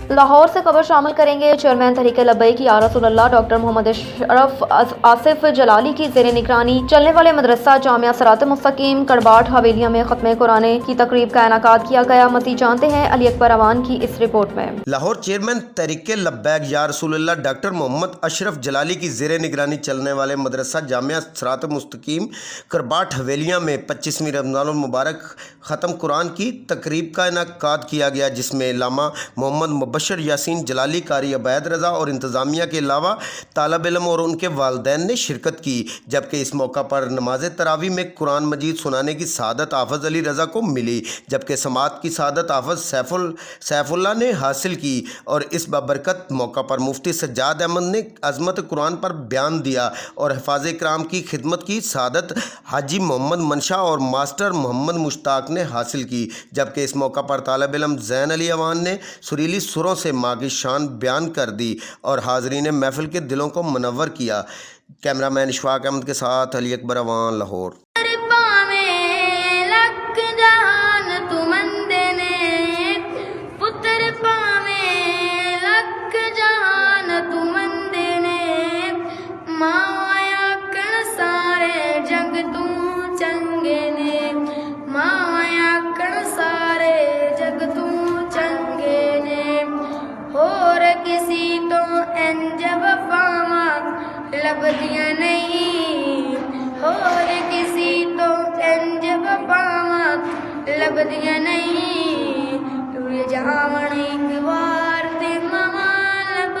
لاہور سے خبر شامل کریں گے۔ چیئرمین تحریک لبیک یا رسول اللہ ڈاکٹر محمد اشرف آصف جلالی کی زیر نگرانی چلنے والے مدرسہ جامعہ صراط مستقیم کڑباٹ حویلیہ میں ختم قرآن کی تقریب کا انعقاد کیا گیا۔ مزید جانتے ہیں علی اکبر اوان کی اس رپورٹ میں۔ لاہور چیئرمین تحریک لبیک یا رسول اللہ ڈاکٹر محمد اشرف جلالی کی زیر نگرانی چلنے والے مدرسہ جامعہ صراط مستقیم کڑباٹ حویلیہ میں 25ویں رمضان المبارک ختم قرآن کی تقریب کا انعقاد کیا گیا، جس میں علامہ محمد مبشر یاسین جلالی، قاری عبید رضا اور انتظامیہ کے علاوہ طالب علم اور ان کے والدین نے شرکت کی، جبکہ اس موقع پر نماز تراویح میں قرآن مجید سنانے کی سعادت حافظ علی رضا کو ملی، جبکہ سماعت کی سعادت حافظ سیف اللہ نے حاصل کی، اور اس بابرکت موقع پر مفتی سجاد احمد نے عظمت قرآن پر بیان دیا اور حفاظ کرام کی خدمت کی سعادت حاجی محمد منشا اور ماسٹر محمد مشتاق نے حاصل کی، جبکہ اس موقع پر طالب علم زین علی اوان نے سریلی سروں سے ماں کی شان بیان کر دی اور حاضرین محفل کے دلوں کو منور کیا۔ کیمرہ مین اشفاق احمد کے ساتھ علی اکبر اوان، لاہور۔ لبدیاں نہیں اور کسی تو انج وفا لبدیاں نہیں، تو یہ جہاں